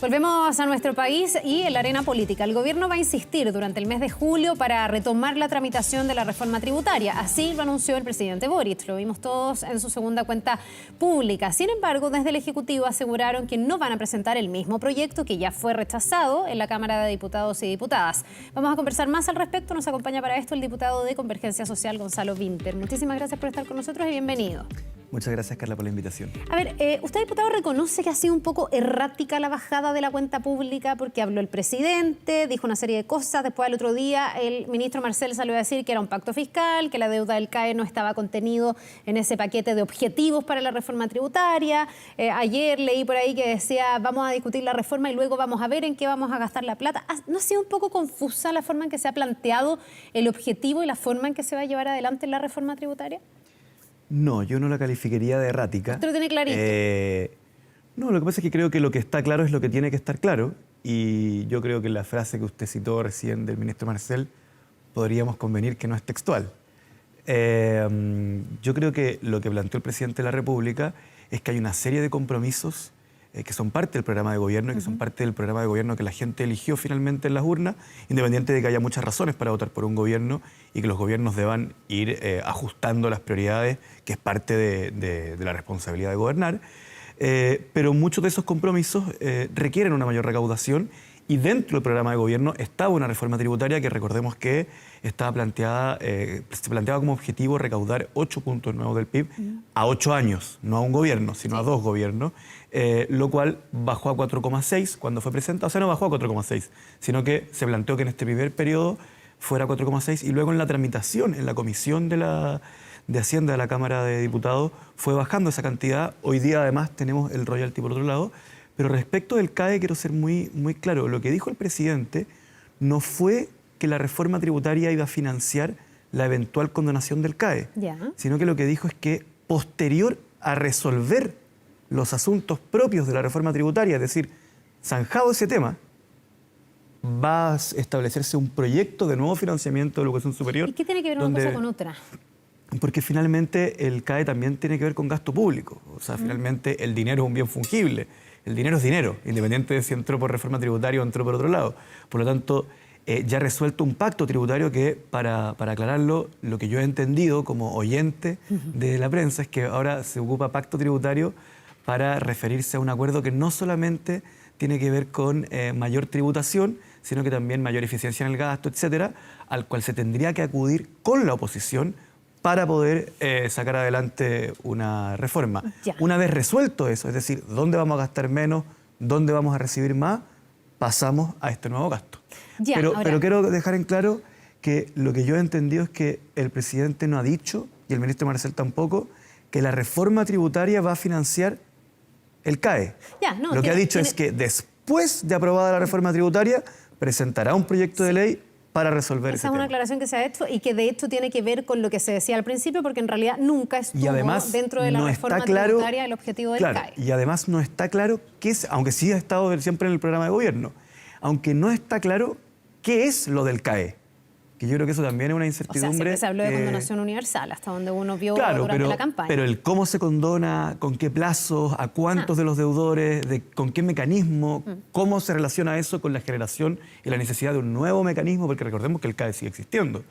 Volvemos a nuestro país y en la arena política. El gobierno va a insistir durante el mes de julio para retomar la tramitación de la reforma tributaria. Así lo anunció el presidente Boric. Lo vimos todos en su segunda cuenta pública. Sin embargo, desde el Ejecutivo aseguraron que no van a presentar el mismo proyecto que ya fue rechazado en la Cámara de Diputados y Diputadas. Vamos a conversar más al respecto. Nos acompaña para esto el diputado de Convergencia Social, Gonzalo Vinter. Muchísimas gracias por estar con nosotros y bienvenido. Muchas gracias, Carla, por la invitación. A ver, usted, diputado, reconoce que ha sido un poco errática la bajada de la cuenta pública porque habló el presidente, dijo una serie de cosas. Después, al otro día, el ministro Marcel salió a decir que era un pacto fiscal, que la deuda del CAE no estaba contenido en ese paquete de objetivos para la reforma tributaria. Ayer leí por ahí que decía, vamos a discutir la reforma y luego vamos a ver en qué vamos a gastar la plata. ¿No ha sido un poco confusa la forma en que se ha planteado el objetivo y la forma en que se va a llevar adelante la reforma tributaria? No, yo no la calificaría de errática. ¿Usted lo tiene clarito? No, lo que pasa es que creo que lo que está claro es lo que tiene que estar claro. Y yo creo que la frase que usted citó recién del ministro Marcel podríamos convenir que no es textual. Yo creo que lo que planteó el presidente de la República es que hay una serie de compromisos que son parte del programa de gobierno y que son parte del programa de gobierno que la gente eligió finalmente en las urnas, independiente de que haya muchas razones para votar por un gobierno y que los gobiernos deban ir ajustando las prioridades, que es parte de la responsabilidad de gobernar. Pero muchos de esos compromisos requieren una mayor recaudación y dentro del programa de gobierno estaba una reforma tributaria que recordemos que estaba planteada, se planteaba como objetivo recaudar 8 puntos nuevos del PIB a 8 años, no a un gobierno, sino a 2 gobiernos, lo cual bajó a 4,6 cuando fue presentado, o sea, no bajó a 4,6, sino que se planteó que en este primer periodo fuera 4,6 y luego en la tramitación, en la comisión de Hacienda de la Cámara de Diputados, fue bajando esa cantidad. Hoy día además tenemos el royalty por otro lado. Pero respecto del CAE quiero ser muy claro. Lo que dijo el presidente no fue que la reforma tributaria iba a financiar la eventual condonación del CAE, sino que lo que dijo es que posterior a resolver los asuntos propios de la reforma tributaria, es decir, zanjado ese tema, va a establecerse un proyecto de nuevo financiamiento de la educación superior. ¿Y qué tiene que ver una cosa con otra? Porque finalmente el CAE también tiene que ver con gasto público. O sea, finalmente el dinero es un bien fungible. El dinero es dinero, independiente de si entró por reforma tributaria o entró por otro lado. Por lo tanto, ya ha resuelto un pacto tributario que, para aclararlo, lo que yo he entendido como oyente de la prensa es que ahora se ocupa pacto tributario para referirse a un acuerdo que no solamente tiene que ver con mayor tributación, sino que también mayor eficiencia en el gasto, etcétera, al cual se tendría que acudir con la oposición para poder sacar adelante una reforma. Una vez resuelto eso, es decir, dónde vamos a gastar menos, dónde vamos a recibir más, pasamos a este nuevo gasto. Pero quiero dejar en claro que lo que yo he entendido es que el presidente no ha dicho, y el ministro Marcel tampoco, que la reforma tributaria va a financiar el CAE. Lo que ha dicho es que después de aprobada la reforma tributaria, presentará un proyecto de ley para resolver ese tema. Esa es una aclaración que se ha hecho y que de hecho tiene que ver con lo que se decía al principio, porque en realidad nunca estuvo dentro de la reforma tributaria el objetivo del CAE. Y además no está claro qué es, aunque sí ha estado siempre en el programa de gobierno, aunque no está claro qué es lo del CAE. Que yo creo que eso también es una incertidumbre. O sea, siempre se habló de condonación universal, hasta donde uno vio durante la campaña. Pero el cómo se condona, con qué plazos, a cuántos de los deudores, con qué mecanismo, cómo se relaciona eso con la generación y la necesidad de un nuevo mecanismo, porque recordemos que el CAE sigue existiendo.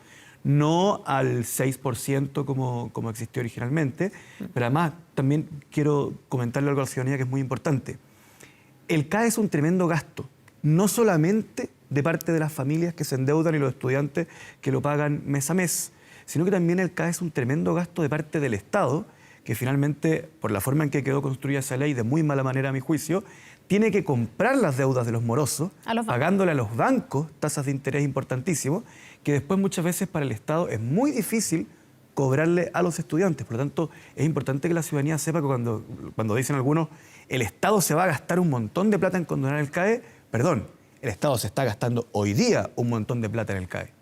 No al 6% como existió originalmente, pero además también quiero comentarle algo a la ciudadanía que es muy importante. El CAE es un tremendo gasto, no solamente de parte de las familias que se endeudan y los estudiantes que lo pagan mes a mes, sino que también el CAE es un tremendo gasto de parte del Estado, que finalmente, por la forma en que quedó construida esa ley, de muy mala manera a mi juicio, tiene que comprar las deudas de los morosos, pagándole a los bancos tasas de interés importantísimos, que después muchas veces para el Estado es muy difícil cobrarle a los estudiantes. Por lo tanto, es importante que la ciudadanía sepa que cuando dicen algunos, el Estado se va a gastar un montón de plata en condonar el CAE, perdón, el Estado se está gastando hoy día un montón de plata en el CAE.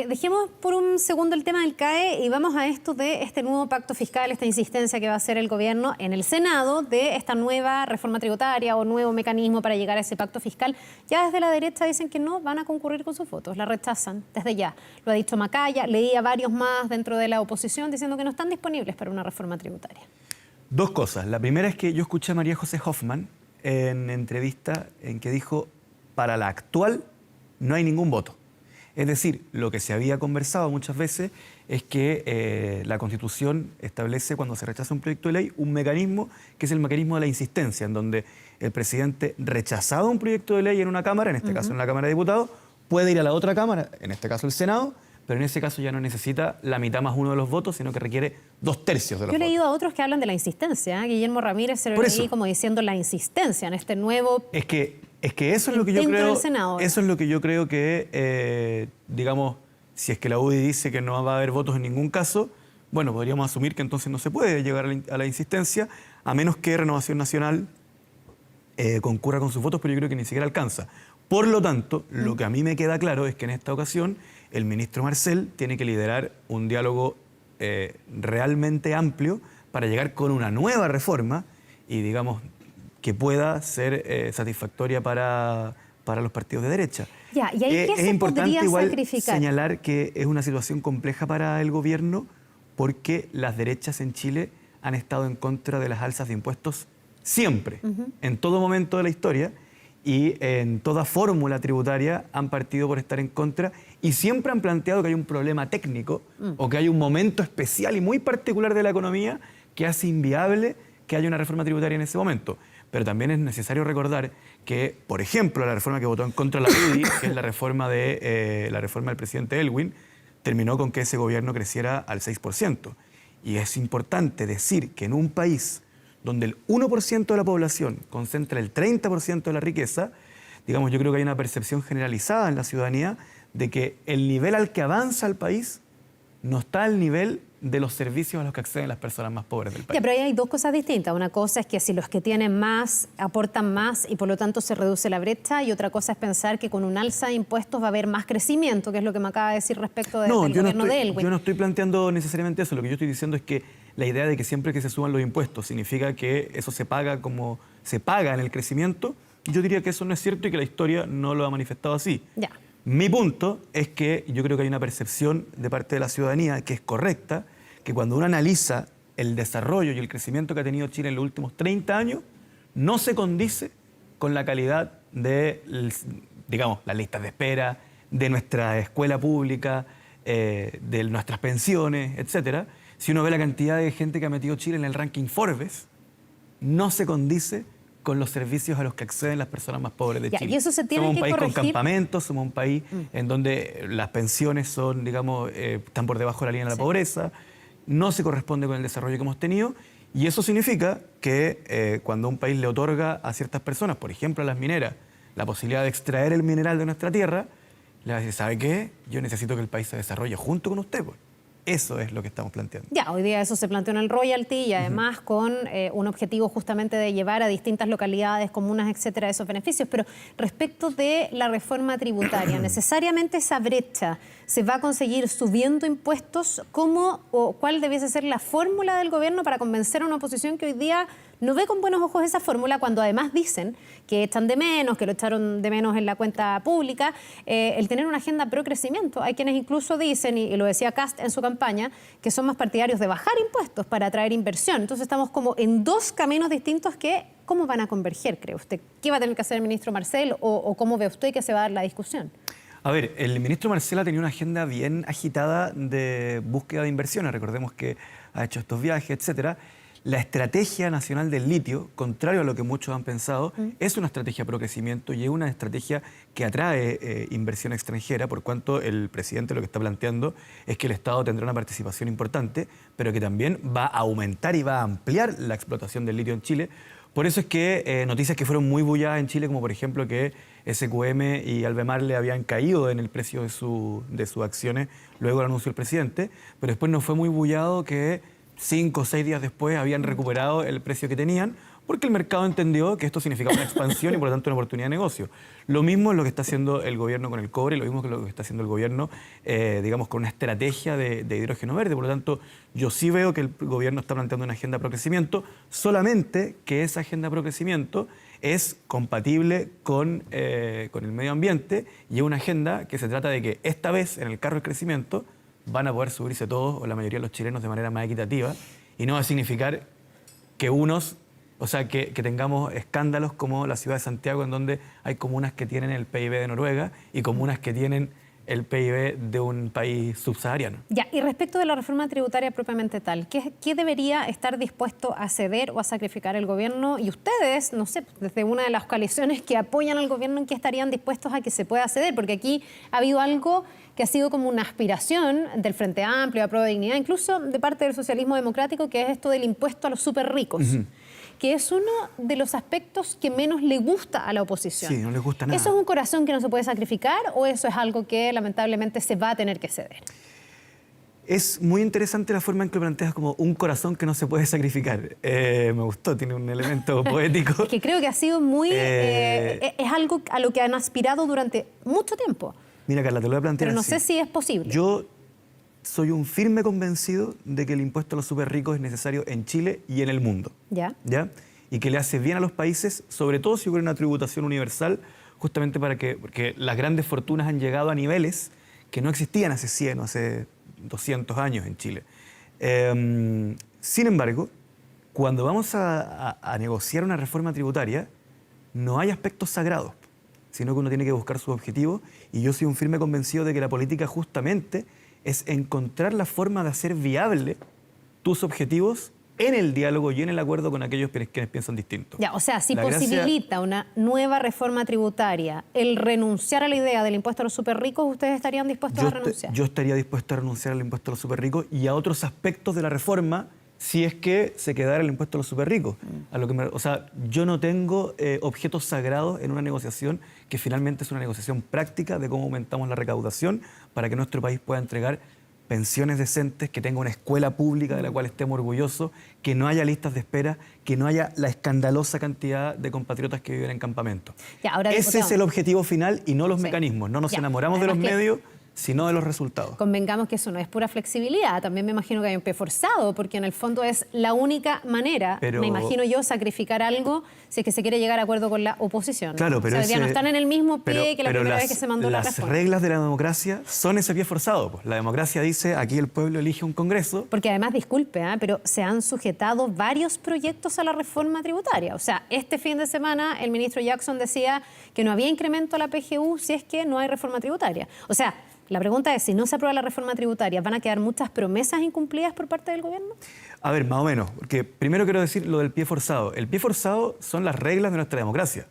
Dejemos por un segundo el tema del CAE y vamos a esto de este nuevo pacto fiscal, esta insistencia que va a hacer el gobierno en el Senado de esta nueva reforma tributaria o nuevo mecanismo para llegar a ese pacto fiscal. Ya desde la derecha dicen que no van a concurrir con sus votos, la rechazan desde ya. Lo ha dicho Macaya, leía varios más dentro de la oposición diciendo que no están disponibles para una reforma tributaria. Dos cosas. La primera es que yo escuché a María José Hoffman en entrevista en que dijo, para la actual no hay ningún voto. Es decir, lo que se había conversado muchas veces es que la Constitución establece, cuando se rechaza un proyecto de ley, un mecanismo que es el mecanismo de la insistencia, en donde el presidente, rechazado un proyecto de ley en una Cámara, en este caso en la Cámara de Diputados, puede ir a la otra Cámara, en este caso el Senado, pero en ese caso ya no necesita la mitad más uno de los votos, sino que requiere 2/3 de los votos. Yo he leído a otros que hablan de la insistencia. Guillermo Ramírez se lo leí como diciendo la insistencia en este nuevo... Es que eso es lo que yo creo. Eso es lo que yo creo que, digamos, si es que la UDI dice que no va a haber votos en ningún caso, bueno, podríamos asumir que entonces no se puede llegar a la insistencia, a menos que Renovación Nacional concurra con sus votos, pero yo creo que ni siquiera alcanza. Por lo tanto, lo que a mí me queda claro es que en esta ocasión el ministro Marcel tiene que liderar un diálogo realmente amplio para llegar con una nueva reforma y, digamos, que pueda ser satisfactoria para los partidos de derecha. Ya, ¿y ahí qué es se importante podría igual sacrificar? señalar que es una situación compleja para el gobierno porque las derechas en Chile han estado en contra de las alzas de impuestos siempre, en todo momento de la historia, y en toda fórmula tributaria han partido por estar en contra y siempre han planteado que hay un problema técnico o que hay un momento especial y muy particular de la economía que hace inviable que haya una reforma tributaria en ese momento. Pero también es necesario recordar que, por ejemplo, la reforma que votó en contra la UDI, que es la reforma del presidente Elwin, terminó con que ese gobierno creciera al 6%. Y es importante decir que en un país donde el 1% de la población concentra el 30% de la riqueza, digamos, yo creo que hay una percepción generalizada en la ciudadanía de que el nivel al que avanza el país no está al nivel de los servicios a los que acceden las personas más pobres del país. Ya, pero ahí hay dos cosas distintas. Una cosa es que si los que tienen más aportan más y por lo tanto se reduce la brecha, y otra cosa es pensar que con un alza de impuestos va a haber más crecimiento, que es lo que me acaba de decir respecto del gobierno de Elwin. Yo no estoy planteando necesariamente eso. Lo que yo estoy diciendo es que la idea de que siempre que se suban los impuestos significa que eso se paga como se paga en el crecimiento, yo diría que eso no es cierto y que la historia no lo ha manifestado así. Ya. Mi punto es que yo creo que hay una percepción de parte de la ciudadanía que es correcta, que cuando uno analiza el desarrollo y el crecimiento que ha tenido Chile en los últimos 30 años, no se condice con la calidad de, digamos, las listas de espera, de nuestra escuela pública, de nuestras pensiones, etcétera. Si uno ve la cantidad de gente que ha metido Chile en el ranking Forbes, no se condice con los servicios a los que acceden las personas más pobres de Chile. Y eso se tiene somos un que país corregir. con campamentos, somos un país en donde las pensiones son, digamos, están por debajo de la línea de la pobreza, no se corresponde con el desarrollo que hemos tenido, y eso significa que cuando un país le otorga a ciertas personas, por ejemplo a las mineras, la posibilidad de extraer el mineral de nuestra tierra, le va a decir, ¿sabe qué? Yo necesito que el país se desarrolle junto con usted, pues. Eso es lo que estamos planteando. Ya, hoy día eso se planteó en el royalty y además con un objetivo justamente de llevar a distintas localidades, comunas, etcétera, esos beneficios. Pero respecto de la reforma tributaria, ¿necesariamente esa brecha se va a conseguir subiendo impuestos? ¿Cómo o cuál debiese ser la fórmula del gobierno para convencer a una oposición que hoy día no ve con buenos ojos esa fórmula, cuando además dicen que echan de menos, que lo echaron de menos en la cuenta pública, el tener una agenda pro crecimiento? Hay quienes incluso dicen, y lo decía Kast en su campaña, que son más partidarios de bajar impuestos para atraer inversión. Entonces estamos como en dos caminos distintos que, ¿cómo van a converger, cree usted? ¿Qué va a tener que hacer el ministro Marcel o cómo ve usted que se va a dar la discusión? A ver, el ministro Marcel ha tenido una agenda bien agitada de búsqueda de inversiones. Recordemos que ha hecho estos viajes, etcétera. La estrategia nacional del litio, contrario a lo que muchos han pensado, es una estrategia pro crecimiento y es una estrategia que atrae inversión extranjera, por cuanto el presidente lo que está planteando es que el Estado tendrá una participación importante, pero que también va a aumentar y va a ampliar la explotación del litio en Chile. Por eso es que noticias que fueron muy bulladas en Chile, como por ejemplo que SQM y Albemarle habían caído en el precio de sus acciones, luego lo anunció el presidente, pero después no fue muy bullado que 5 o 6 días después habían recuperado el precio que tenían, porque el mercado entendió que esto significaba una expansión y por lo tanto una oportunidad de negocio. Lo mismo es lo que está haciendo el gobierno con el cobre, lo mismo que lo que está haciendo el gobierno, digamos, con una estrategia de hidrógeno verde. Por lo tanto, yo sí veo que el gobierno está planteando una agenda pro crecimiento, solamente que esa agenda pro crecimiento es compatible con el medio ambiente y es una agenda que se trata de que esta vez en el carro del crecimiento van a poder subirse todos o la mayoría de los chilenos de manera más equitativa y no va a significar que unos O sea, que tengamos escándalos como la ciudad de Santiago, en donde hay comunas que tienen el PIB de Noruega y comunas que tienen el PIB de un país subsahariano. Ya, y respecto de la reforma tributaria propiamente tal, ¿qué debería estar dispuesto a ceder o a sacrificar el gobierno? Y ustedes, no sé, desde una de las coaliciones que apoyan al gobierno, ¿en qué estarían dispuestos a que se pueda ceder? Porque aquí ha habido algo que ha sido como una aspiración del Frente Amplio, de Prueba de Dignidad, incluso de parte del socialismo democrático, que es esto del impuesto a los súper ricos. Que es uno de los aspectos que menos le gusta a la oposición. Sí, no les gusta nada. ¿Eso es un corazón que no se puede sacrificar o eso es algo que lamentablemente se va a tener que ceder? Es muy interesante la forma en que lo planteas como un corazón que no se puede sacrificar. Me gustó, tiene un elemento poético. Es que creo que ha sido muy... es algo a lo que han aspirado durante mucho tiempo. Mira, Carla, te lo voy a plantear Pero no así. sé si es posible. Yo soy un firme convencido de que el impuesto a los súper ricos es necesario en Chile y en el mundo. ¿Ya? Y que le hace bien a los países, sobre todo si hubiera una tributación universal, justamente porque las grandes fortunas han llegado a niveles que no existían hace 100 o hace 200 años en Chile. Sin embargo, cuando vamos a negociar una reforma tributaria, no hay aspectos sagrados, sino que uno tiene que buscar sus objetivos, y yo soy un firme convencido de que la política justamente es encontrar la forma de hacer viable tus objetivos en el diálogo y en el acuerdo con aquellos quienes piensan distinto. Ya, o sea, si La posibilita una nueva reforma tributaria el renunciar a la idea del impuesto a los súper ricos, ¿ustedes estarían dispuestos a renunciar? Yo estaría dispuesto a renunciar al impuesto a los súper ricos y a otros aspectos de la reforma si es que se quedara el impuesto a los súper ricos. O sea, yo no tengo objetos sagrados en una negociación que finalmente es una negociación práctica de cómo aumentamos la recaudación para que nuestro país pueda entregar pensiones decentes, que tenga una escuela pública de la cual estemos orgullosos, que no haya listas de espera, que no haya la escandalosa cantidad de compatriotas que viven en campamentos. Ese es el objetivo final y no los mecanismos. No nos enamoramos de los medios, sino de los resultados. Convengamos que eso no es pura flexibilidad, también me imagino que hay un pie forzado, porque en el fondo es la única manera, me imagino yo, sacrificar algo si es que se quiere llegar a acuerdo con la oposición. Claro, pero o sea, ya no están en el mismo pie que la primera vez que se mandó la reforma. Las reglas de la democracia son ese pie forzado. Pues. La democracia dice, aquí el pueblo elige un Congreso. Porque además, disculpe, pero se han sujetado varios proyectos a la reforma tributaria. O sea, este fin de semana el ministro Jackson decía que no había incremento a la PGU si es que no hay reforma tributaria. O sea, la pregunta es, si no se aprueba la reforma tributaria, ¿van a quedar muchas promesas incumplidas por parte del gobierno? A ver, más o menos, porque primero quiero decir lo del pie forzado. El pie forzado son las reglas de nuestra democracia.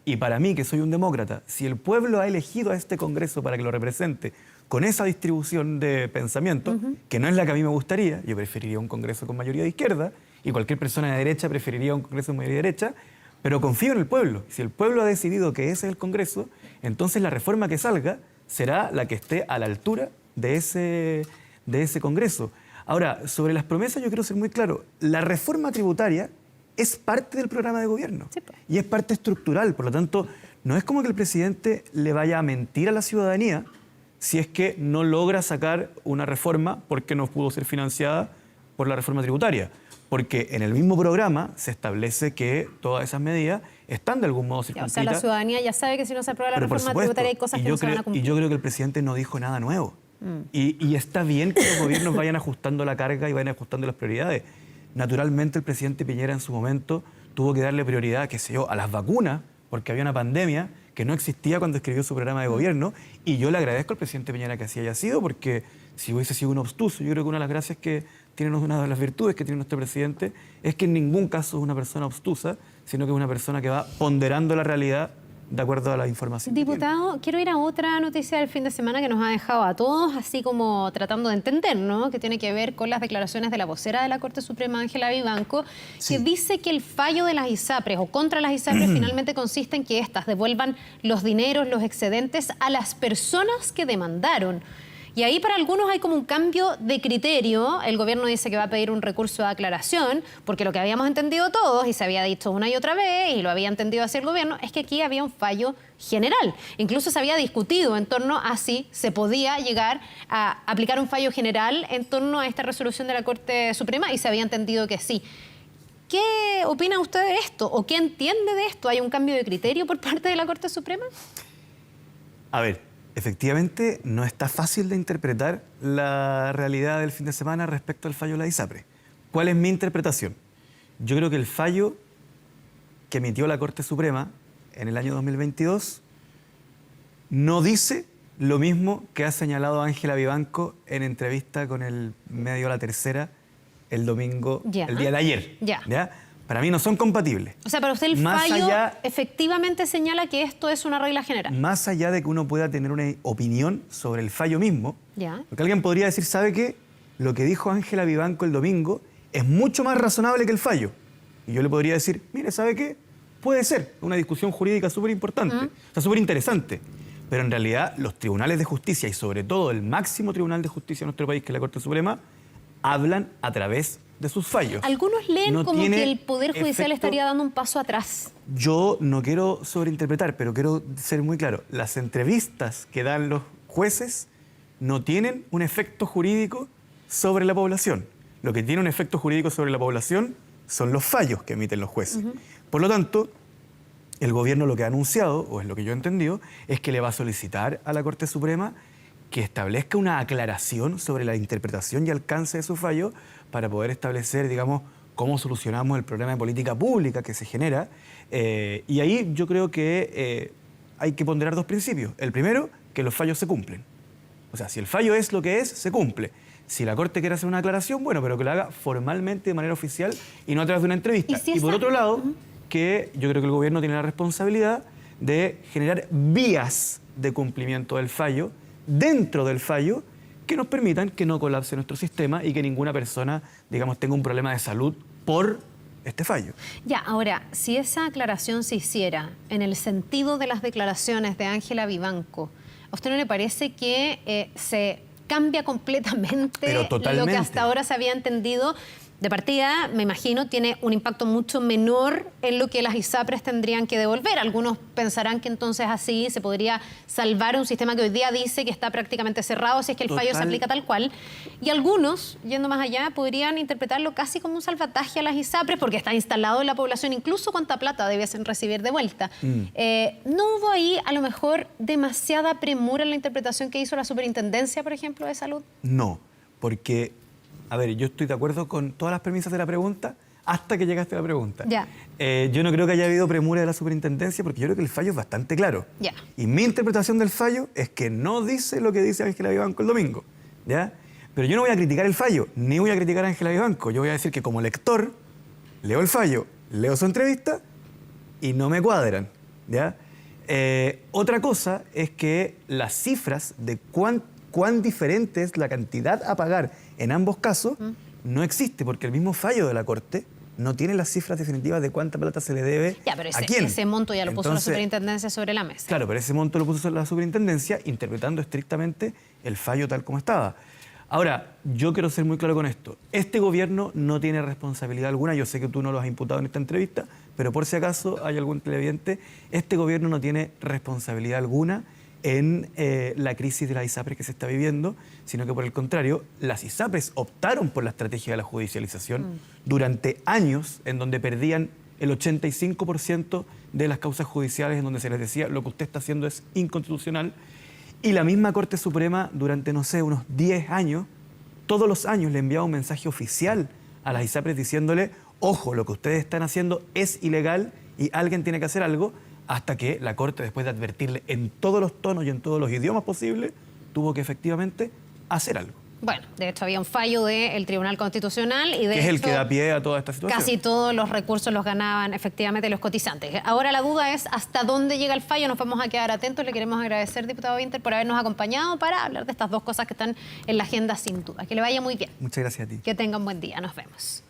Y para mí, que soy un demócrata, si el pueblo ha elegido a este Congreso para que lo represente con esa distribución de pensamiento, que no es la que a mí me gustaría, yo preferiría un Congreso con mayoría de izquierda, y cualquier persona de derecha preferiría un Congreso con mayoría de derecha, pero confío en el pueblo. Si el pueblo ha decidido que ese es el Congreso, entonces la reforma que salga será la que esté a la altura de ese Congreso. Ahora, sobre las promesas yo quiero ser muy claro. La reforma tributaria es parte del programa de gobierno y es parte estructural. Por lo tanto, no es como que el presidente le vaya a mentir a la ciudadanía si es que no logra sacar una reforma porque no pudo ser financiada por la reforma tributaria. Porque en el mismo programa se establece que todas esas medidas están de algún modo circunscritas. O sea, la ciudadanía ya sabe que si no se aprueba la reforma tributaria hay cosas que no se van a cumplir. Y yo creo que el presidente no dijo nada nuevo. Y está bien que los gobiernos vayan ajustando la carga y vayan ajustando las prioridades. Naturalmente el presidente Piñera en su momento tuvo que darle prioridad, qué sé yo, a las vacunas, porque había una pandemia que no existía cuando escribió su programa de gobierno. Y yo le agradezco al presidente Piñera que así haya sido, porque si hubiese sido un obstuso, yo creo que una de las gracias que tiene, una de las virtudes que tiene nuestro presidente es que en ningún caso es una persona obstusa, sino que es una persona que va ponderando la realidad de acuerdo a la información. Diputado, quiero ir a otra noticia del fin de semana que nos ha dejado a todos así como tratando de entender, ¿no? Que tiene que ver con las declaraciones de la vocera de la Corte Suprema, Ángela Vivanco, que dice que el fallo de las ISAPRES o contra las ISAPRES finalmente consiste en que éstas devuelvan los dineros, los excedentes a las personas que demandaron. Y ahí para algunos hay como un cambio de criterio. El gobierno dice que va a pedir un recurso de aclaración, porque lo que habíamos entendido todos, y se había dicho una y otra vez, y lo había entendido así el gobierno, es que aquí había un fallo general. Incluso se había discutido en torno a si se podía llegar a aplicar un fallo general en torno a esta resolución de la Corte Suprema, y se había entendido que sí. ¿Qué opina usted de esto? ¿O qué entiende de esto? ¿Hay un cambio de criterio por parte de la Corte Suprema? A ver, efectivamente, no está fácil de interpretar la realidad del fin de semana respecto al fallo de la ISAPRE. ¿Cuál es mi interpretación? Yo creo que el fallo, que emitió la Corte Suprema en el año 2022 no dice lo mismo que ha señalado Ángela Vivanco en entrevista con el medio La Tercera el domingo, el día de ayer. ¿Ya? Para mí no son compatibles. O sea, para usted el fallo efectivamente señala que esto es una regla general. Más allá de que uno pueda tener una opinión sobre el fallo mismo, porque alguien podría decir, ¿sabe qué? Lo que dijo Ángela Vivanco el domingo es mucho más razonable que el fallo. Y yo le podría decir, mire, ¿sabe qué? Puede ser una discusión jurídica súper importante, o sea, súper interesante. Pero en realidad los tribunales de justicia y sobre todo el máximo tribunal de justicia de nuestro país, que es la Corte Suprema, hablan a través de sus fallos. Algunos leen como que el Poder Judicial estaría dando un paso atrás. Yo no quiero sobreinterpretar, pero quiero ser muy claro. Las entrevistas que dan los jueces no tienen un efecto jurídico sobre la población. Lo que tiene un efecto jurídico sobre la población son los fallos que emiten los jueces. Por lo tanto, el gobierno lo que ha anunciado, o es lo que yo he entendido, es que le va a solicitar a la Corte Suprema que establezca una aclaración sobre la interpretación y alcance de su fallo para poder establecer, digamos, cómo solucionamos el problema de política pública que se genera. Y ahí yo creo que hay que ponderar dos principios. El primero, que los fallos se cumplen. O sea, si el fallo es lo que es, se cumple. Si la Corte quiere hacer una aclaración, bueno, pero que lo haga formalmente de manera oficial y no a través de una entrevista. Y por otro lado, que yo creo que el gobierno tiene la responsabilidad de generar vías de cumplimiento del fallo, dentro del fallo, que nos permitan que no colapse nuestro sistema y que ninguna persona, digamos, tenga un problema de salud por este fallo. Ya, ahora, si esa aclaración se hiciera en el sentido de las declaraciones de Ángela Vivanco, ¿a usted no le parece que se cambia completamente lo que hasta ahora se había entendido? De partida, me imagino, tiene un impacto mucho menor en lo que las ISAPRES tendrían que devolver. Algunos pensarán que entonces así se podría salvar un sistema que hoy día dice que está prácticamente cerrado si es que el fallo se aplica tal cual. Y algunos, yendo más allá, podrían interpretarlo casi como un salvataje a las ISAPRES porque está instalado en la población, incluso cuánta plata debiesen recibir de vuelta. ¿No hubo ahí a lo mejor demasiada premura en la interpretación que hizo la Superintendencia, por ejemplo, de Salud? No, porque... A ver, yo estoy de acuerdo con todas las premisas de la pregunta hasta que llegaste a la pregunta. Yo no creo que haya habido premura de la superintendencia porque yo creo que el fallo es bastante claro. Y mi interpretación del fallo es que no dice lo que dice Ángela Vivanco el domingo. Pero yo no voy a criticar el fallo, ni voy a criticar a Ángela Vivanco. Yo voy a decir que como lector, leo el fallo, leo su entrevista y no me cuadran. Otra cosa es que las cifras de cuán diferente es la cantidad a pagar en ambos casos, no existe, porque el mismo fallo de la Corte no tiene las cifras definitivas de cuánta plata se le debe a quién. Ese monto ya lo puso la Superintendencia sobre la mesa. Claro, pero ese monto lo puso la Superintendencia interpretando estrictamente el fallo tal como estaba. Ahora, yo quiero ser muy claro con esto. Este gobierno no tiene responsabilidad alguna. Yo sé que tú no lo has imputado en esta entrevista, pero por si acaso hay algún televidente, este gobierno no tiene responsabilidad alguna en la crisis de las ISAPRES que se está viviendo, sino que por el contrario, las ISAPRES optaron por la estrategia de la judicialización durante años en donde perdían el 85% de las causas judiciales, en donde se les decía lo que usted está haciendo es inconstitucional, y la misma Corte Suprema durante, no sé, unos 10 años, todos los años le enviaba un mensaje oficial a las ISAPRES diciéndole, ojo, lo que ustedes están haciendo es ilegal y alguien tiene que hacer algo, hasta que la Corte, después de advertirle en todos los tonos y en todos los idiomas posibles, tuvo que efectivamente hacer algo. Bueno, de hecho había un fallo del Tribunal Constitucional y de que es el que da pie a toda esta situación. Casi todos los recursos los ganaban efectivamente los cotizantes. Ahora la duda es hasta dónde llega el fallo. Nos vamos a quedar atentos. Le queremos agradecer, diputado Winter, por habernos acompañado para hablar de estas dos cosas que están en la agenda sin duda. Que le vaya muy bien. Muchas gracias a ti. Que tenga un buen día. Nos vemos.